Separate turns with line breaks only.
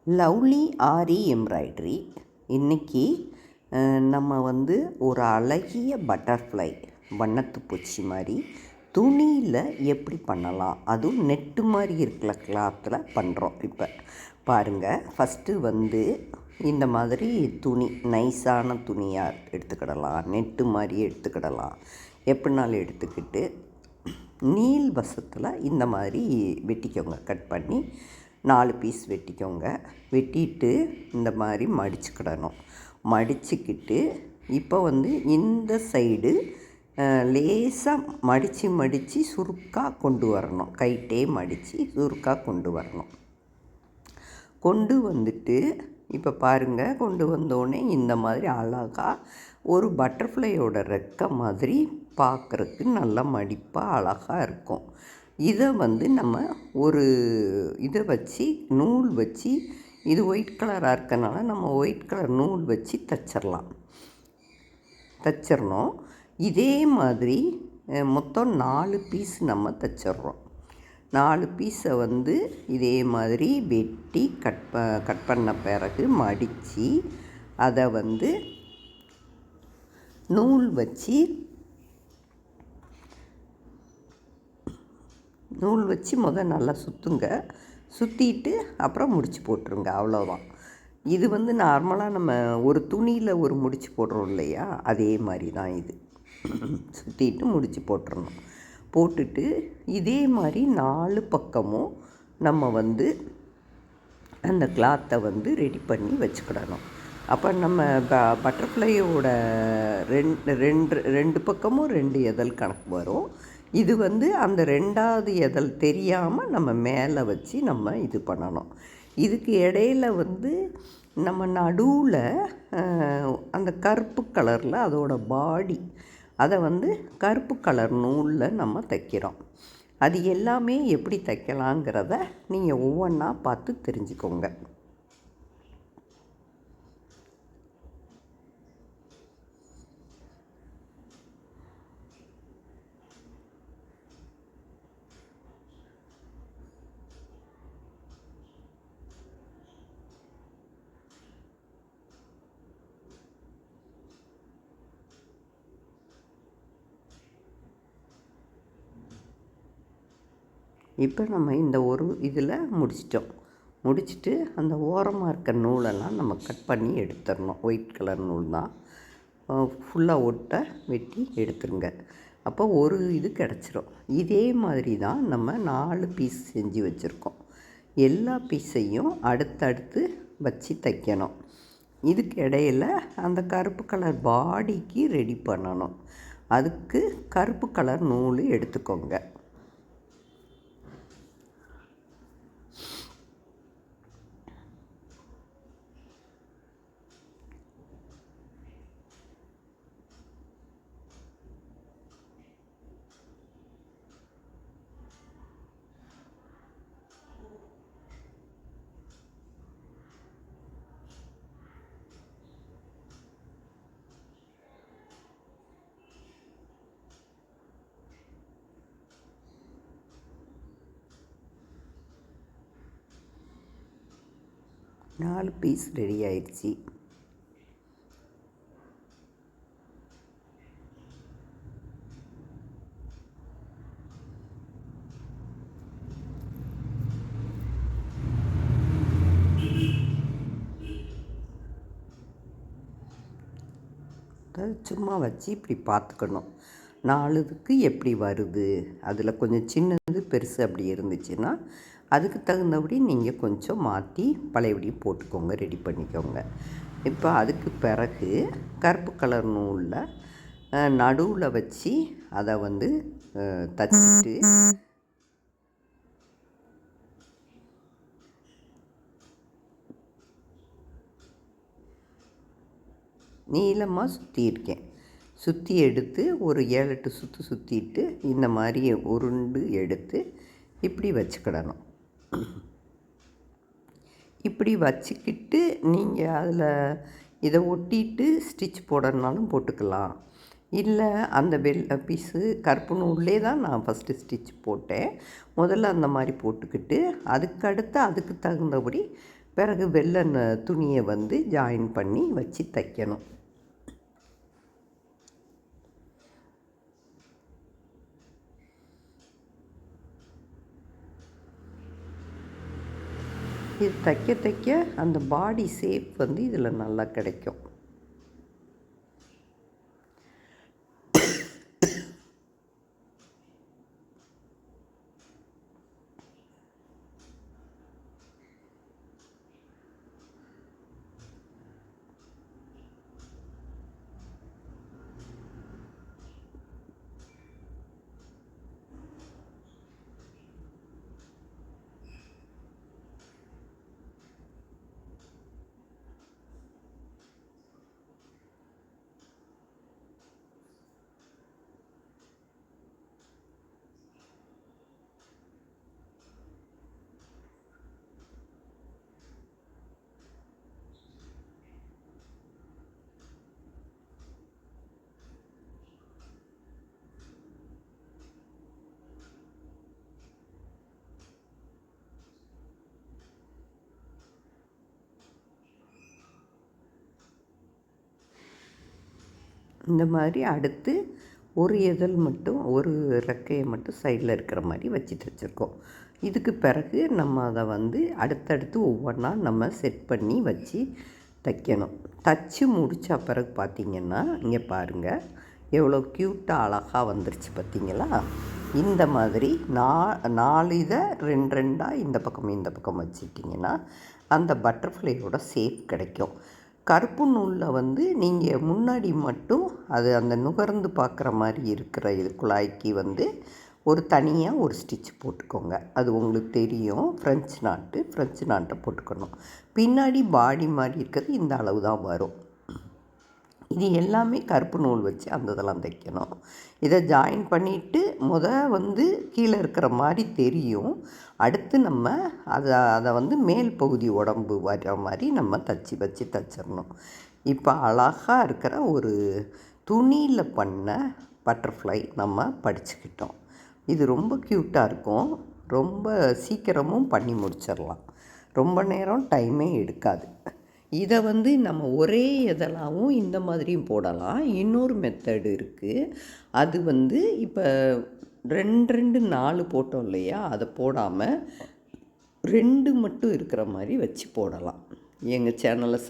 Lovely ஆரி embroidery. இன்றைக்கி நம்ம ஒரு அழகிய பட்டர்ஃப்ளை வண்ணத்து பூச்சி மாதிரி துணியில் எப்படி பண்ணலாம், அதுவும் நெட்டு மாதிரி இருக்கிற கிளாத்தில் பண்ணுறோம். இப்போ பாருங்கள், ஃபஸ்ட்டு இந்த மாதிரி துணி நைஸான துணியாக எடுத்துக்கிடலாம், நெட்டு மாதிரி எடுத்துக்கிடலாம். எப்படினாலும் எடுத்துக்கிட்டு நீள் வசத்தில் இந்த மாதிரி வெட்டிக்கோங்க. கட் பண்ணி 4 பீஸ் வெட்டிக்கோங்க. வெட்டிட்டு இந்த மாதிரி மடிச்சுக்கிடணும். மடிச்சுக்கிட்டு இப்போ இந்த சைடு லேசாக மடித்து சுருக்காக கொண்டு வரணும். கைட்டே மடித்து சுருக்காக கொண்டு வரணும். கொண்டு வந்துட்டு இப்போ பாருங்கள், கொண்டு வந்தோடனே இந்த மாதிரி அழகாக ஒரு பட்டர்ஃப்ளையோட ரெக்கை மாதிரி பார்க்குறதுக்கு நல்லா மடிப்பாக அழகாக இருக்கும். இதை நம்ம ஒரு இதை வச்சு நூல் வச்சு, இது ஒயிட் கலராக இருக்கனால நம்ம ஒயிட் கலர் நூல் வச்சு தச்சிடணும். இதே மாதிரி மொத்தம் 4 பீஸ் நம்ம தச்சிட்றோம். 4 பீஸை இதே மாதிரி வெட்டி கட் பண்ண பிறகு மடித்து அதை நூல் வச்சு நல்லா சுற்றுங்க. சுற்றிட்டு அப்புறம் முடிச்சு போட்டுருங்க. அவ்வளோதான். இது நார்மலாக நம்ம ஒரு துணியில் ஒரு முடிச்சு போடுறோம் இல்லையா, அதே மாதிரி தான் இது. சுற்றிட்டு முடிச்சு போட்டுறணும். போட்டுட்டு இதே மாதிரி 4 பக்கமும் நம்ம அந்த கிளாத்தை ரெடி பண்ணி வச்சுக்கிடணும். அப்போ நம்ம பட்டர்ஃப்ளையோட ரெண்டு பக்கமும் 2 எதழ் கணக்கு வரும். இது அந்த 2வது எதழ் தெரியாமல் நம்ம மேலே வச்சு நம்ம இது பண்ணணும். இதுக்கு இடையில நம்ம நடுவில் அந்த கருப்பு கலரில் அதோட பாடி, அதை கருப்பு கலர் நூலில் நம்ம தைக்கிறோம். அது எல்லாமே எப்படி தைக்கலாங்கிறத நீங்கள் ஒவ்வொன்றா பார்த்து தெரிஞ்சுக்கோங்க. இப்போ நம்ம இந்த ஒரு இதில் முடிச்சுட்டு அந்த ஓரமாக இருக்க நூலெல்லாம் நம்ம கட் பண்ணி எடுத்துடணும். ஒயிட் கலர் நூல் தான், ஃபுல்லாக வெட்டி எடுத்துருங்க. அப்போ ஒரு இது கிடச்சிரும். இதே மாதிரி தான் நம்ம 4 பீஸ் செஞ்சு வச்சுருக்கோம். எல்லா பீஸையும் அடுத்தடுத்து வச்சு தைக்கணும். இதுக்கு இடையில் அந்த கருப்பு கலர் பாடிக்கு ரெடி பண்ணணும். அதுக்கு கருப்பு கலர் நூல் எடுத்துக்கோங்க. நாலு பீஸ் ரெடி ஆயிடுச்சு. சும்மா வச்சு இப்படி பார்த்துக்கணும். 4க்கு எப்படி வருது, அதில் கொஞ்சம் சின்னது பெருசு அப்படி இருந்துச்சுன்னா அதுக்கு தகுந்தபடி நீங்கள் கொஞ்சம் மாற்றி பழையபடி போட்டுக்கோங்க, ரெடி பண்ணிக்கோங்க. இப்போ அதுக்கு பிறகு கருப்பு கலர் நூலில் நடுவில் வச்சு அதை தச்சுட்டு நீளமாக சுற்றியிருக்கேன். சுற்றி எடுத்து ஒரு 7-8 சுற்று சுற்றிட்டு இந்த மாதிரி உருண்டு எடுத்து இப்படி வச்சுக்கிடணும். இப்படி வச்சுக்கிட்டு நீங்கள் அதில் இதை ஒட்டிட்டு ஸ்டிச் போடணுனாலும் போட்டுக்கலாம். இல்லை அந்த பீஸு கருப்பு நூல்லே தான் நான் ஃபஸ்ட்டு ஸ்டிச் போட்டேன். முதல்ல அந்த மாதிரி போட்டுக்கிட்டு அதுக்கு தகுந்தபடி பிறகு வெள்ளை துணியை வந்து ஜாயின் பண்ணி வச்சு தைக்கணும். இது தைக்க தைக்க அந்த பாடி ஷேப் வந்து இதில் நல்லா கிடைக்கும். இந்த மாதிரி அடுத்து ஒரு இதழ் மட்டும், ஒரு ரெக்கையை மட்டும் சைடில் இருக்கிற மாதிரி வச்சு தைச்சிருக்கோம். இதுக்கு பிறகு நம்ம அதை வந்து அடுத்தடுத்து ஒவ்வொன்றா நம்ம செட் பண்ணி வச்சு தைக்கணும். தைச்சி முடித்த பிறகு பார்த்திங்கன்னா இங்கே பாருங்கள் எவ்வளோ க்யூட்டாக அழகாக வந்துருச்சு பார்த்திங்களா. இந்த மாதிரி 4 இதை 2 இந்த பக்கம் வச்சுட்டிங்கன்னா அந்த பட்டர்ஃப்ளையோட ஷேப் கிடைக்கும். கருப்பு நூலில் வந்து நீங்கள் முன்னாடி மட்டும் அது அந்த நுகர்ந்து பார்க்குற மாதிரி இருக்கிற இது குழாய்க்கு வந்து ஒரு தனியாக ஒரு ஸ்டிச் போட்டுக்கோங்க. அது உங்களுக்கு தெரியும். ஃப்ரெஞ்சு நாட்டை போட்டுக்கணும். பின்னாடி பாடி மாதிரி இருக்கிறது இந்த அளவு தான் வரும். இது எல்லாமே கருப்பு நூல் வச்சு அந்த இதெல்லாம் தைக்கணும். இதை ஜாயின் பண்ணிவிட்டு வந்து கீழே இருக்கிற மாதிரி தெரியும். அடுத்து நம்ம அதை வந்து மேல் பகுதி உடம்பு வர மாதிரி நம்ம வச்சு தைச்சிடணும். இப்போ அழகாக இருக்கிற ஒரு துணியில் பண்ண பட்டர்ஃப்ளை நம்ம படிச்சுக்கிட்டோம். இது ரொம்ப க்யூட்டாக இருக்கும். ரொம்ப சீக்கிரமும் பண்ணி முடிச்சிடலாம். ரொம்ப நேரம் டைமே எடுக்காது. இதை வந்து நம்ம ஒரே இதழாகவும் இந்த மாதிரியும் போடலாம். இன்னொரு மெத்தடு இருக்குது. அது வந்து இப்போ 2 4 போட்டோம் இல்லையா, அதை போடாமல் 2 மட்டும் இருக்கிற மாதிரி வச்சு போடலாம். எங்கள் சேனலை